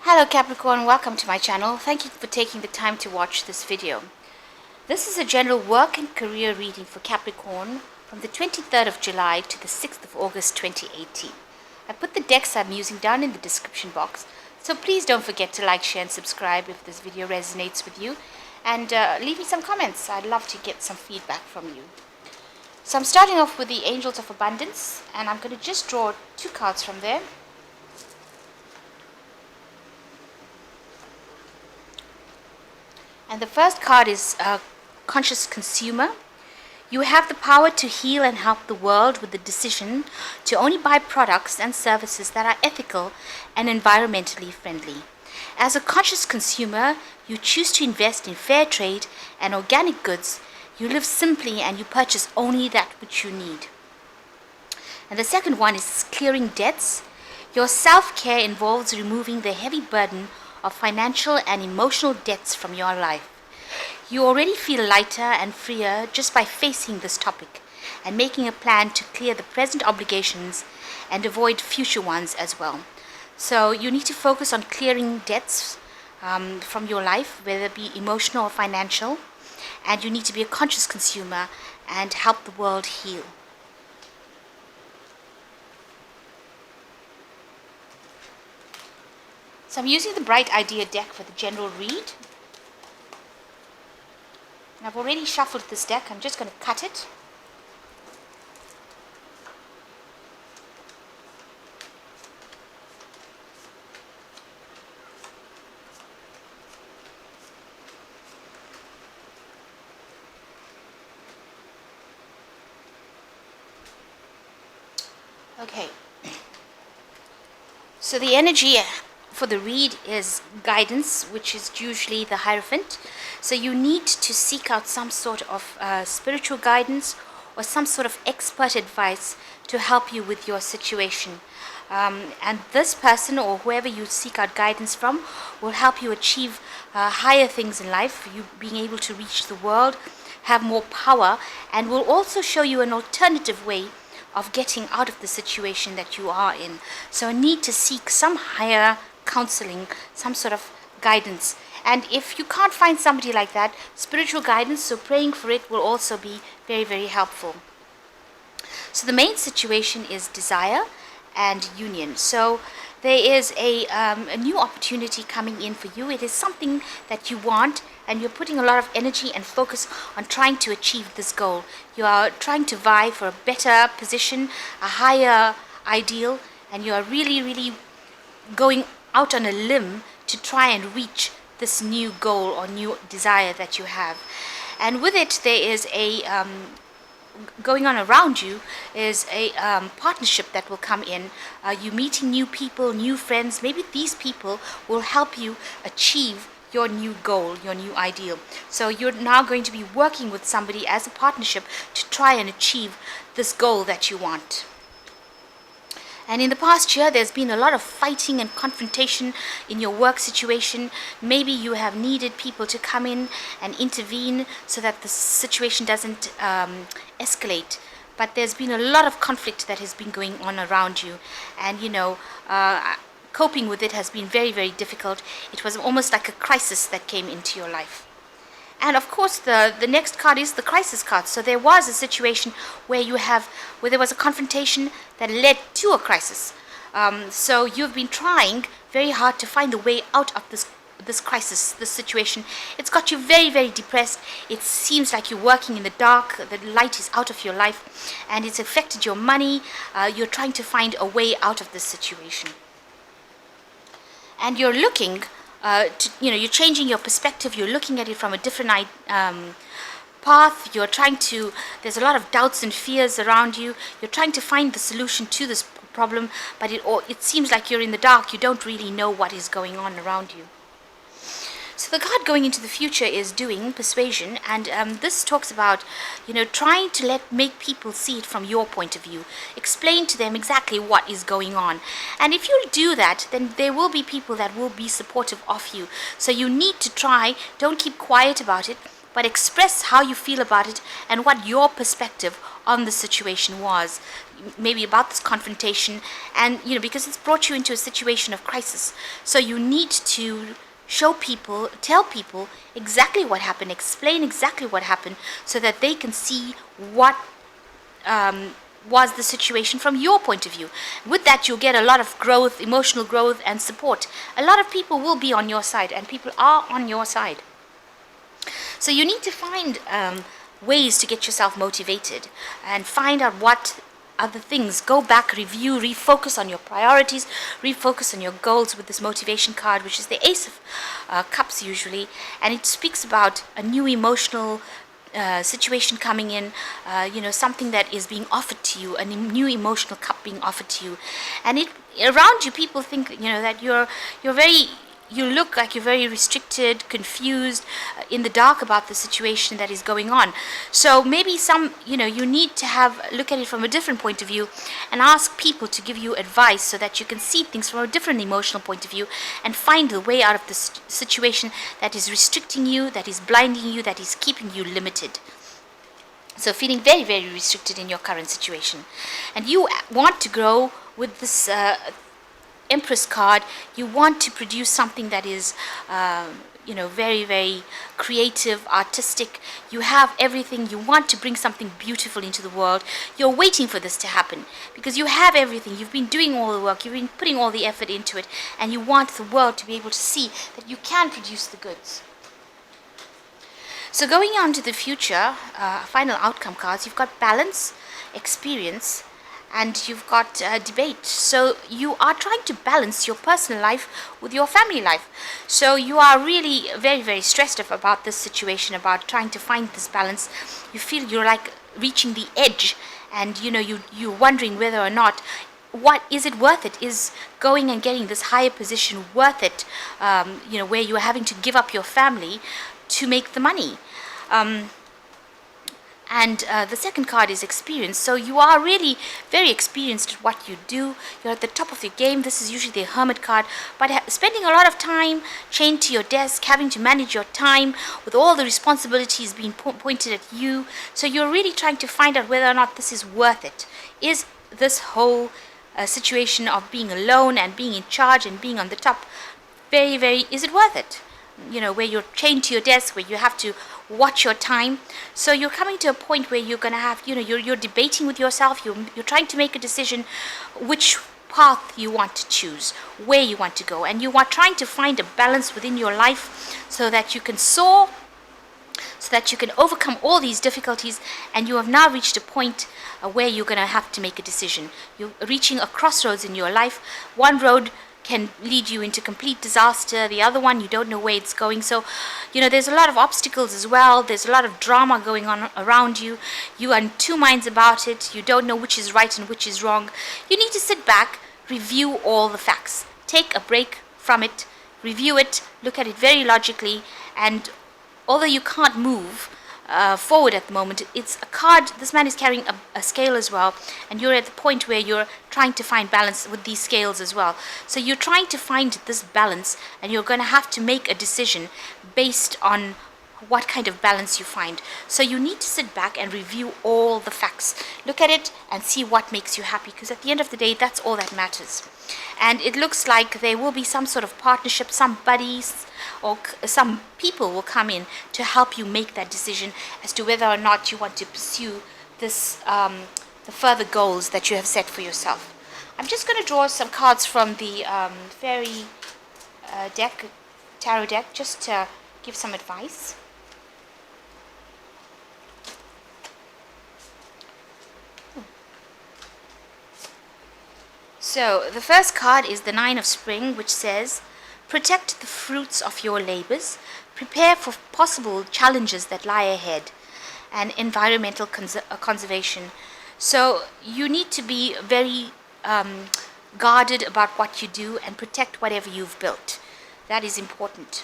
Hello Capricorn, welcome to my channel. Thank you for taking the time to watch this video. This is a general work and career reading for Capricorn from the 23rd of July to the 6th of August 2018. I put the decks I'm using down in the description box, so please don't forget to like, share and subscribe if this video resonates with you, and leave me some comments. I'd love to get some feedback from you. So I'm starting off with the Angels of Abundance, and I'm going to just draw two cards from there. And the first card is Conscious Consumer. You have the power to heal and help the world with the decision to only buy products and services that are ethical and environmentally friendly. As a conscious consumer, you choose to invest in fair trade and organic goods. You live simply and you purchase only that which you need. And the second one is Clearing Debts. Your self-care involves removing the heavy burden of financial and emotional debts from your life. You already feel lighter and freer just by facing this topic and making a plan to clear the present obligations and avoid future ones as well. So you need to focus on clearing debts from your life, whether it be emotional or financial, and you need to be a conscious consumer and help the world heal. So I'm using the Bright Idea deck for the general read. And I've already shuffled this deck. I'm just going to cut it. Okay. So the energy for the read is guidance, which is usually the Hierophant. So you need to seek out some sort of spiritual guidance or some sort of expert advice to help you with your situation. And this person or whoever you seek out guidance from will help you achieve higher things in life, you being able to reach the world, have more power, and will also show you an alternative way of getting out of the situation that you are in. So need to seek some higher counseling, some sort of guidance. And if you can't find somebody like that, spiritual guidance, so praying for it, will also be very, very helpful. So the main situation is desire and union. So there is a new opportunity coming in for you. It is something that you want, and you're putting a lot of energy and focus on trying to achieve this goal. You are trying to vie for a better position, a higher ideal, and you are really, really going out on a limb to try and reach this new goal or new desire that you have. And with it, there is a going on around you is a partnership that will come in. You meeting new people, new friends. Maybe these people will help you achieve your new goal, your new ideal. So you're now going to be working with somebody as a partnership to try and achieve this goal that you want. And in the past year, there's been a lot of fighting and confrontation in your work situation. Maybe you have needed people to come in and intervene so that the situation doesn't escalate. But there's been a lot of conflict that has been going on around you. And, coping with it has been very, very difficult. It was almost like a crisis that came into your life. And of course, the next card is the crisis card. So there was a situation where there was a confrontation that led to a crisis. So you've been trying very hard to find a way out of this crisis, this situation. It's got you very, very depressed. It seems like you're working in the dark. The light is out of your life, and it's affected your money. You're trying to find a way out of this situation, and you're looking. You're changing your perspective. You're looking at it from a different path. There's a lot of doubts and fears around you. You're trying to find the solution to this problem, but it seems like you're in the dark. You don't really know what is going on around you. So the card going into the future is doing persuasion, and this talks about, trying to make people see it from your point of view. Explain to them exactly what is going on. And if you do that, then there will be people that will be supportive of you. So you need to try, don't keep quiet about it, but express how you feel about it and what your perspective on the situation was, maybe about this confrontation, and because it's brought you into a situation of crisis. So you need to show people, tell people exactly what happened, explain exactly what happened, so that they can see what was the situation from your point of view. With that, you'll get a lot of growth, emotional growth, and support. A lot of people will be on your side, and people are on your side. So you need to find ways to get yourself motivated and find out what other things. Go back, review, refocus on your priorities, refocus on your goals with this motivation card, which is the Ace of Cups usually, and it speaks about a new emotional situation coming in, something that is being offered to you, a new emotional cup being offered to you, and around you people think that you look like you're very restricted, confused, in the dark about the situation that is going on. So maybe you need to look at it from a different point of view and ask people to give you advice so that you can see things from a different emotional point of view and find a way out of the situation that is restricting you, that is blinding you, that is keeping you limited. So feeling very, very restricted in your current situation. And you want to grow with this Empress card. You want to produce something that is very, very creative, artistic. You have everything. You want to bring something beautiful into the world. You're waiting for this to happen because you have everything. You've been doing all the work. You've been putting all the effort into it, and you want the world to be able to see that you can produce the goods. So going on to the future, final outcome cards, you've got balance, experience, and you've got debate. So you are trying to balance your personal life with your family life. So you are really very, very stressed about this situation, about trying to find this balance. You feel you're like reaching the edge, and you're wondering whether or not, what is it worth it? Is going and getting this higher position worth it? Where you're having to give up your family to make the money. And the second card is experience. So you are really very experienced at what you do. You're at the top of your game. This is usually the Hermit card. But spending a lot of time chained to your desk, having to manage your time with all the responsibilities being pointed at you. So you're really trying to find out whether or not this is worth it. Is this whole situation of being alone and being in charge and being on the top very, very, is it worth it? Where you're chained to your desk, where you have to watch your time. So you're coming to a point where you're going to have, you're debating with yourself. You're trying to make a decision which path you want to choose, where you want to go. And you are trying to find a balance within your life so that you can soar, so that you can overcome all these difficulties. And you have now reached a point where you're going to have to make a decision. You're reaching a crossroads in your life. One road can lead you into complete disaster. The other one, you don't know where it's going. So, there's a lot of obstacles as well. There's a lot of drama going on around you. You are in two minds about it. You don't know which is right and which is wrong. You need to sit back, review all the facts. Take a break from it, review it, look at it very logically, and although you can't move forward at the moment, it's a card. This man is carrying a scale as well, and you're at the point where you're trying to find balance with these scales as well. So you're trying to find this balance, and you're going to have to make a decision based on what kind of balance you find. So you need to sit back and review all the facts. Look at it and see what makes you happy, because at the end of the day, that's all that matters. And it looks like there will be some sort of partnership, some buddies or some people will come in to help you make that decision as to whether or not you want to pursue this, the further goals that you have set for yourself. I'm just going to draw some cards from the fairy tarot deck, just to give some advice. So the first card is the Nine of Spring, which says, protect the fruits of your labors, prepare for possible challenges that lie ahead, and environmental conservation. So you need to be very guarded about what you do and protect whatever you've built. That is important.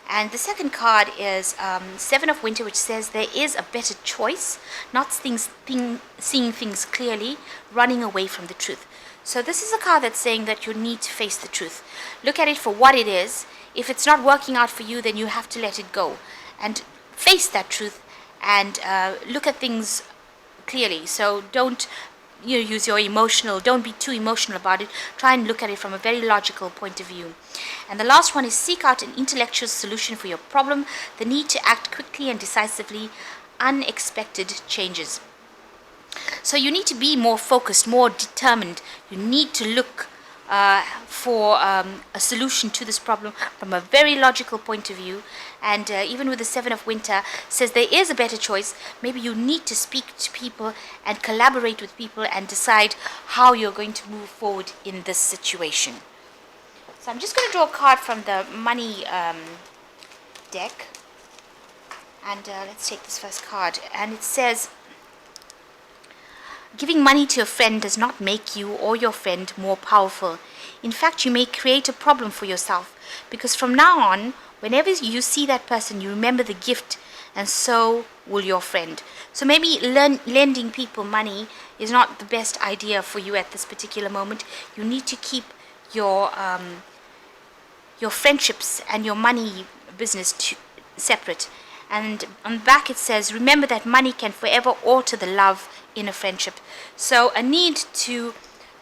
And the second card is Seven of Winter, which says there is a better choice, not seeing things clearly, running away from the truth. So this is a card that's saying that you need to face the truth. Look at it for what it is. If it's not working out for you, then you have to let it go and face that truth and look at things clearly. So don't use your emotional, don't be too emotional about it. Try and look at it from a very logical point of view. And the last one is seek out an intellectual solution for your problem. The need to act quickly and decisively, unexpected changes. So you need to be more focused, more determined. You need to look for a solution to this problem from a very logical point of view. And even with the Seven of Winter, says there is a better choice. Maybe you need to speak to people and collaborate with people and decide how you're going to move forward in this situation. So I'm just going to draw a card from the money deck. And let's take this first card. And it says, giving money to a friend does not make you or your friend more powerful. In fact, you may create a problem for yourself, because from now on, whenever you see that person, you remember the gift, and so will your friend. So maybe lending people money is not the best idea for you at this particular moment. You need to keep your friendships and your money business separate. And on the back it says, remember that money can forever alter the love in a friendship. So a need to,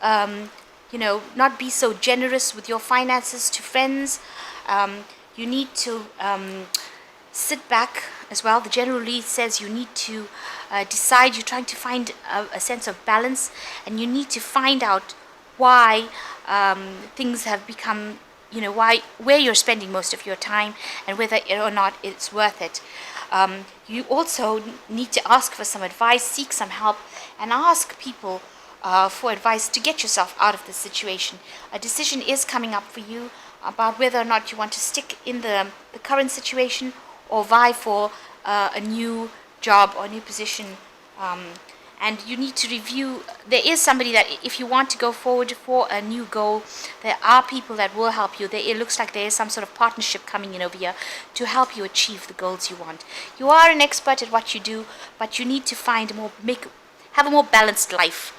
not be so generous with your finances to friends. You need to sit back as well. The general lead says you need to decide. You're trying to find a sense of balance, and you need to find out why things have become, where you're spending most of your time and whether or not it's worth it. You also need to ask for some advice, seek some help, and ask people for advice to get yourself out of this situation. A decision is coming up for you about whether or not you want to stick in the current situation or vie for a new job or new position. And you need to review. There is somebody that, if you want to go forward for a new goal, there are people that will help you. It looks like there is some sort of partnership coming in over here to help you achieve the goals you want. You are an expert at what you do, but you need to have a more balanced life,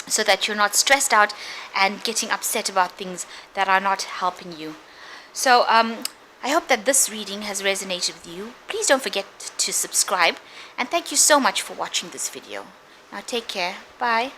so that you're not stressed out and getting upset about things that are not helping you. So I hope that this reading has resonated with you. Please don't forget to subscribe, and thank you so much for watching this video. Now take care. Bye.